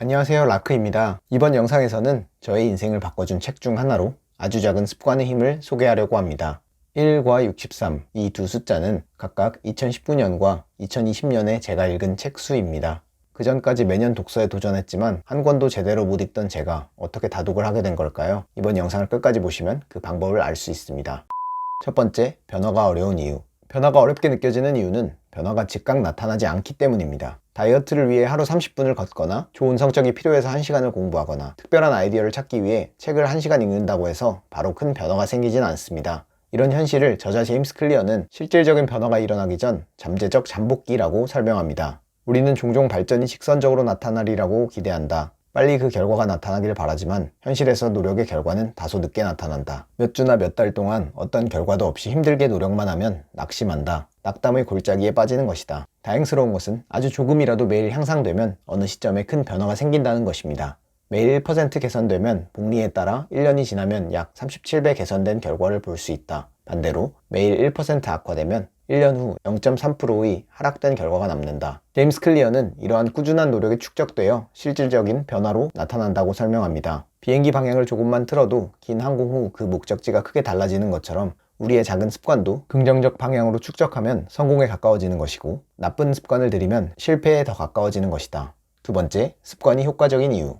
안녕하세요, 라크입니다. 이번 영상에서는 저의 인생을 바꿔준 책 중 하나로 아주 작은 습관의 힘을 소개하려고 합니다. 1과 63, 이 두 숫자는 각각 2019년과 2020년에 제가 읽은 책 수입니다. 그 전까지 매년 독서에 도전했지만 한 권도 제대로 못 읽던 제가 어떻게 다독을 하게 된 걸까요? 이번 영상을 끝까지 보시면 그 방법을 알 수 있습니다. 첫 번째, 변화가 어려운 이유. 변화가 어렵게 느껴지는 이유는 변화가 즉각 나타나지 않기 때문입니다. 다이어트를 위해 하루 30분을 걷거나 좋은 성적이 필요해서 1시간을 공부하거나 특별한 아이디어를 찾기 위해 책을 1시간 읽는다고 해서 바로 큰 변화가 생기진 않습니다. 이런 현실을 저자 제임스 클리어는 실질적인 변화가 일어나기 전 잠재적 잠복기라고 설명합니다. 우리는 종종 발전이 직선적으로 나타나리라고 기대한다. 빨리 그 결과가 나타나길 바라지만 현실에서 노력의 결과는 다소 늦게 나타난다. 몇 주나 몇 달 동안 어떤 결과도 없이 힘들게 노력만 하면 낙심한다. 낙담의 골짜기에 빠지는 것이다. 다행스러운 것은 아주 조금이라도 매일 향상되면 어느 시점에 큰 변화가 생긴다는 것입니다. 매일 1% 개선되면 복리에 따라 1년이 지나면 약 37배 개선된 결과를 볼 수 있다. 반대로 매일 1% 악화되면 1년 후 0.3%의 하락된 결과가 남는다. 제임스 클리어는 이러한 꾸준한 노력이 축적되어 실질적인 변화로 나타난다고 설명합니다. 비행기 방향을 조금만 틀어도 긴 항공 후 그 목적지가 크게 달라지는 것처럼 우리의 작은 습관도 긍정적 방향으로 축적하면 성공에 가까워지는 것이고 나쁜 습관을 들이면 실패에 더 가까워지는 것이다. 두 번째, 습관이 효과적인 이유.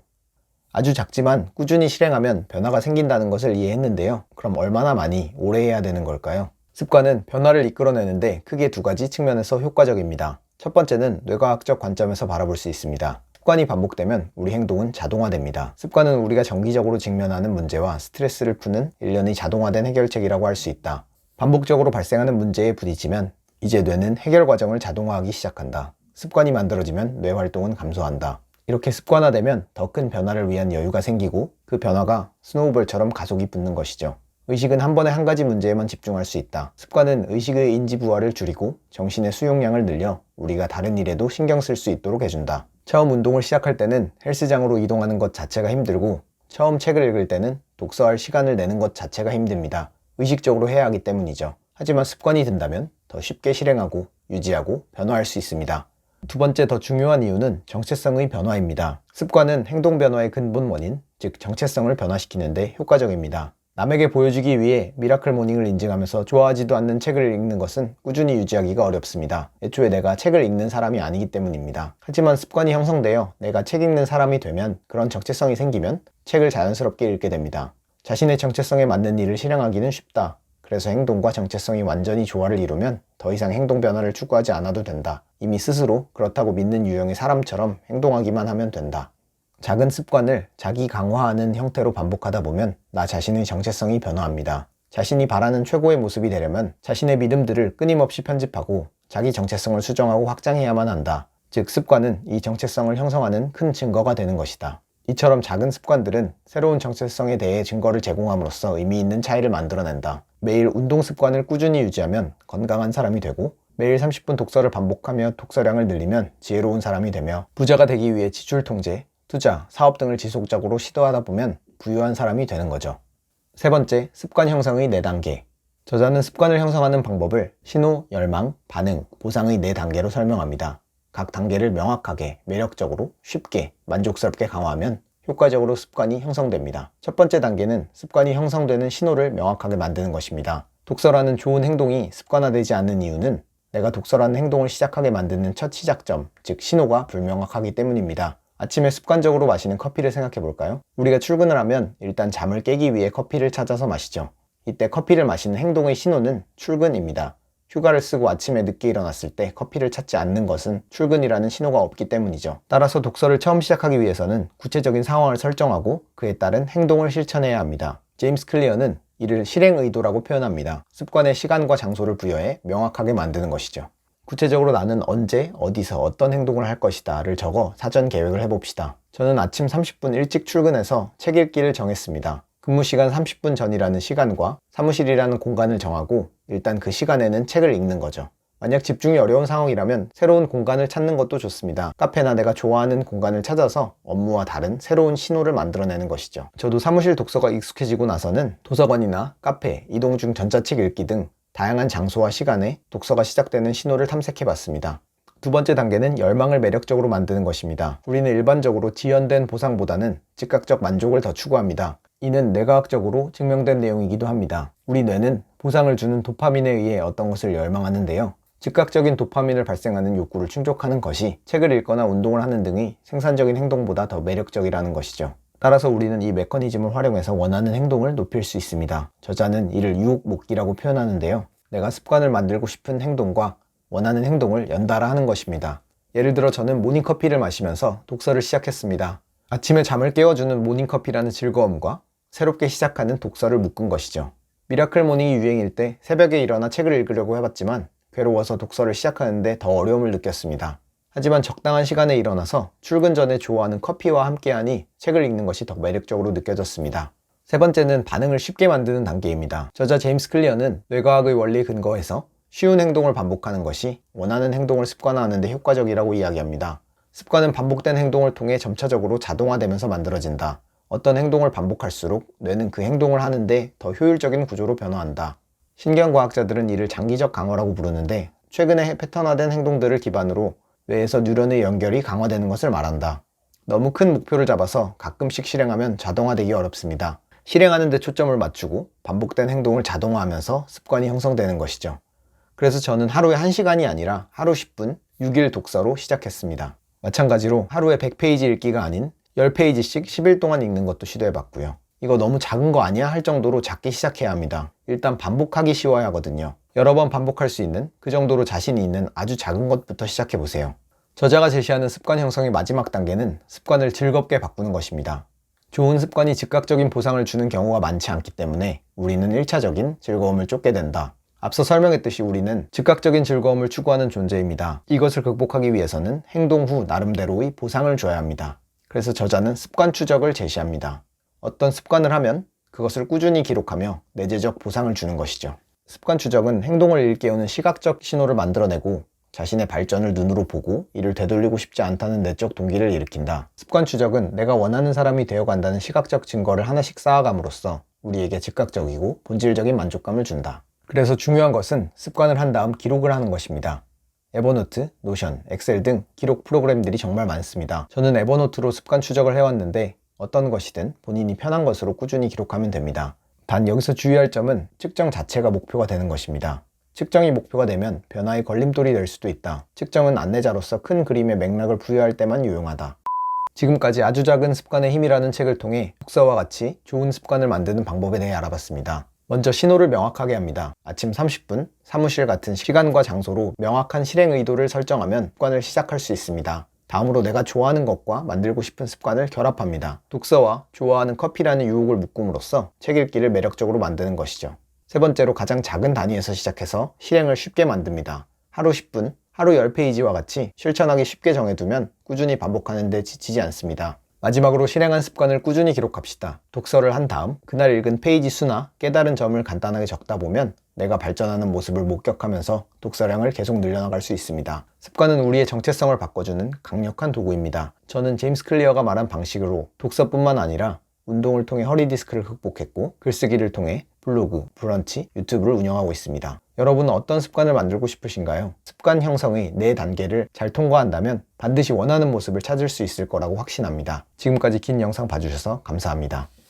아주 작지만 꾸준히 실행하면 변화가 생긴다는 것을 이해했는데요. 그럼 얼마나 많이 오래 해야 되는 걸까요? 습관은 변화를 이끌어내는데 크게 두 가지 측면에서 효과적입니다. 첫 번째는 뇌과학적 관점에서 바라볼 수 있습니다. 습관이 반복되면 우리 행동은 자동화됩니다. 습관은 우리가 정기적으로 직면하는 문제와 스트레스를 푸는 일련의 자동화된 해결책이라고 할 수 있다. 반복적으로 발생하는 문제에 부딪히면 이제 뇌는 해결 과정을 자동화하기 시작한다. 습관이 만들어지면 뇌 활동은 감소한다. 이렇게 습관화되면 더 큰 변화를 위한 여유가 생기고 그 변화가 스노우볼처럼 가속이 붙는 것이죠. 의식은 한 번에 한 가지 문제에만 집중할 수 있다. 습관은 의식의 인지 부하를 줄이고 정신의 수용량을 늘려 우리가 다른 일에도 신경 쓸 수 있도록 해준다. 처음 운동을 시작할 때는 헬스장으로 이동하는 것 자체가 힘들고 처음 책을 읽을 때는 독서할 시간을 내는 것 자체가 힘듭니다. 의식적으로 해야 하기 때문이죠. 하지만 습관이 든다면 더 쉽게 실행하고 유지하고 변화할 수 있습니다. 두 번째 더 중요한 이유는 정체성의 변화입니다. 습관은 행동 변화의 근본 원인, 즉 정체성을 변화시키는데 효과적입니다. 남에게 보여주기 위해 미라클 모닝을 인증하면서 좋아하지도 않는 책을 읽는 것은 꾸준히 유지하기가 어렵습니다. 애초에 내가 책을 읽는 사람이 아니기 때문입니다. 하지만 습관이 형성되어 내가 책 읽는 사람이 되면 그런 정체성이 생기면 책을 자연스럽게 읽게 됩니다. 자신의 정체성에 맞는 일을 실행하기는 쉽다. 그래서 행동과 정체성이 완전히 조화를 이루면 더 이상 행동 변화를 추구하지 않아도 된다. 이미 스스로 그렇다고 믿는 유형의 사람처럼 행동하기만 하면 된다. 작은 습관을 자기 강화하는 형태로 반복하다 보면 나 자신의 정체성이 변화합니다. 자신이 바라는 최고의 모습이 되려면 자신의 믿음들을 끊임없이 편집하고 자기 정체성을 수정하고 확장해야만 한다. 즉 습관은 이 정체성을 형성하는 큰 증거가 되는 것이다. 이처럼 작은 습관들은 새로운 정체성에 대해 증거를 제공함으로써 의미 있는 차이를 만들어낸다. 매일 운동 습관을 꾸준히 유지하면 건강한 사람이 되고 매일 30분 독서를 반복하며 독서량을 늘리면 지혜로운 사람이 되며 부자가 되기 위해 지출 통제, 투자, 사업 등을 지속적으로 시도하다 보면 부유한 사람이 되는 거죠. 세 번째, 습관 형성의 4단계. 저자는 습관을 형성하는 방법을 신호, 열망, 반응, 보상의 4단계로 설명합니다. 각 단계를 명확하게, 매력적으로, 쉽게, 만족스럽게 강화하면 효과적으로 습관이 형성됩니다. 첫 번째 단계는 습관이 형성되는 신호를 명확하게 만드는 것입니다. 독서라는 좋은 행동이 습관화되지 않는 이유는 내가 독서라는 행동을 시작하게 만드는 첫 시작점, 즉 신호가 불명확하기 때문입니다. 아침에 습관적으로 마시는 커피를 생각해 볼까요? 우리가 출근을 하면 일단 잠을 깨기 위해 커피를 찾아서 마시죠. 이때 커피를 마시는 행동의 신호는 출근입니다. 휴가를 쓰고 아침에 늦게 일어났을 때 커피를 찾지 않는 것은 출근이라는 신호가 없기 때문이죠. 따라서 독서를 처음 시작하기 위해서는 구체적인 상황을 설정하고 그에 따른 행동을 실천해야 합니다. 제임스 클리어는 이를 실행 의도라고 표현합니다. 습관에 시간과 장소를 부여해 명확하게 만드는 것이죠. 구체적으로 나는 언제, 어디서, 어떤 행동을 할 것이다 를 적어 사전 계획을 해봅시다. 저는 아침 30분 일찍 출근해서 책 읽기를 정했습니다. 근무 시간 30분 전이라는 시간과 사무실이라는 공간을 정하고 일단 그 시간에는 책을 읽는 거죠. 만약 집중이 어려운 상황이라면 새로운 공간을 찾는 것도 좋습니다. 카페나 내가 좋아하는 공간을 찾아서 업무와 다른 새로운 신호를 만들어내는 것이죠. 저도 사무실 독서가 익숙해지고 나서는 도서관이나 카페, 이동 중 전자책 읽기 등 다양한 장소와 시간에 독서가 시작되는 신호를 탐색해 봤습니다. 두 번째 단계는 열망을 매력적으로 만드는 것입니다. 우리는 일반적으로 지연된 보상보다는 즉각적 만족을 더 추구합니다. 이는 뇌과학적으로 증명된 내용이기도 합니다. 우리 뇌는 보상을 주는 도파민에 의해 어떤 것을 열망하는데요. 즉각적인 도파민을 발생하는 욕구를 충족하는 것이 책을 읽거나 운동을 하는 등의 생산적인 행동보다 더 매력적이라는 것이죠. 따라서 우리는 이 메커니즘을 활용해서 원하는 행동을 높일 수 있습니다. 저자는 이를 유혹목기라고 표현하는데요. 내가 습관을 만들고 싶은 행동과 원하는 행동을 연달아 하는 것입니다. 예를 들어 저는 모닝커피를 마시면서 독서를 시작했습니다. 아침에 잠을 깨워주는 모닝커피라는 즐거움과 새롭게 시작하는 독서를 묶은 것이죠. 미라클 모닝이 유행일 때 새벽에 일어나 책을 읽으려고 해봤지만 괴로워서 독서를 시작하는데 더 어려움을 느꼈습니다. 하지만 적당한 시간에 일어나서 출근 전에 좋아하는 커피와 함께하니 책을 읽는 것이 더 매력적으로 느껴졌습니다. 세 번째는 반응을 쉽게 만드는 단계입니다. 저자 제임스 클리어는 뇌과학의 원리에 근거해서 쉬운 행동을 반복하는 것이 원하는 행동을 습관화하는 데 효과적이라고 이야기합니다. 습관은 반복된 행동을 통해 점차적으로 자동화되면서 만들어진다. 어떤 행동을 반복할수록 뇌는 그 행동을 하는데 더 효율적인 구조로 변화한다. 신경과학자들은 이를 장기적 강화라고 부르는데 최근에 패턴화된 행동들을 기반으로 뇌에서 뉴런의 연결이 강화되는 것을 말한다. 너무 큰 목표를 잡아서 가끔씩 실행하면 자동화되기 어렵습니다. 실행하는 데 초점을 맞추고 반복된 행동을 자동화하면서 습관이 형성되는 것이죠. 그래서 저는 하루에 1시간이 아니라 하루 10분, 6일 독서로 시작했습니다. 마찬가지로 하루에 100페이지 읽기가 아닌 10페이지씩 10일 동안 읽는 것도 시도해봤고요. 이거 너무 작은 거 아니야? 할 정도로 작게 시작해야 합니다. 일단 반복하기 쉬워야 하거든요. 여러 번 반복할 수 있는 그 정도로 자신이 있는 아주 작은 것부터 시작해보세요. 저자가 제시하는 습관 형성의 마지막 단계는 습관을 즐겁게 바꾸는 것입니다. 좋은 습관이 즉각적인 보상을 주는 경우가 많지 않기 때문에 우리는 1차적인 즐거움을 쫓게 된다. 앞서 설명했듯이 우리는 즉각적인 즐거움을 추구하는 존재입니다. 이것을 극복하기 위해서는 행동 후 나름대로의 보상을 줘야 합니다. 그래서 저자는 습관 추적을 제시합니다. 어떤 습관을 하면 그것을 꾸준히 기록하며 내재적 보상을 주는 것이죠. 습관 추적은 행동을 일깨우는 시각적 신호를 만들어내고 자신의 발전을 눈으로 보고 이를 되돌리고 싶지 않다는 내적 동기를 일으킨다. 습관 추적은 내가 원하는 사람이 되어간다는 시각적 증거를 하나씩 쌓아감으로써 우리에게 즉각적이고 본질적인 만족감을 준다. 그래서 중요한 것은 습관을 한 다음 기록을 하는 것입니다. 에버노트, 노션, 엑셀 등 기록 프로그램들이 정말 많습니다. 저는 에버노트로 습관 추적을 해왔는데 어떤 것이든 본인이 편한 것으로 꾸준히 기록하면 됩니다. 단 여기서 주의할 점은 측정 자체가 목표가 되는 것입니다. 측정이 목표가 되면 변화의 걸림돌이 될 수도 있다. 측정은 안내자로서 큰 그림의 맥락을 부여할 때만 유용하다. 지금까지 아주 작은 습관의 힘이라는 책을 통해 독서와 같이 좋은 습관을 만드는 방법에 대해 알아봤습니다. 먼저 신호를 명확하게 합니다. 아침 30분, 사무실 같은 시간과 장소로 명확한 실행 의도를 설정하면 습관을 시작할 수 있습니다. 다음으로 내가 좋아하는 것과 만들고 싶은 습관을 결합합니다. 독서와 좋아하는 커피라는 유혹을 묶음으로써 책 읽기를 매력적으로 만드는 것이죠. 세 번째로 가장 작은 단위에서 시작해서 실행을 쉽게 만듭니다. 하루 10분, 하루 10페이지와 같이 실천하기 쉽게 정해두면 꾸준히 반복하는 데 지치지 않습니다. 마지막으로 실행한 습관을 꾸준히 기록합시다. 독서를 한 다음 그날 읽은 페이지 수나 깨달은 점을 간단하게 적다 보면 내가 발전하는 모습을 목격하면서 독서량을 계속 늘려나갈 수 있습니다. 습관은 우리의 정체성을 바꿔주는 강력한 도구입니다. 저는 제임스 클리어가 말한 방식으로 독서뿐만 아니라 운동을 통해 허리 디스크를 극복했고 글쓰기를 통해 블로그, 브런치, 유튜브를 운영하고 있습니다. 여러분은 어떤 습관을 만들고 싶으신가요? 습관 형성의 4단계를 잘 통과한다면 반드시 원하는 모습을 찾을 수 있을 거라고 확신합니다. 지금까지 긴 영상 봐주셔서 감사합니다.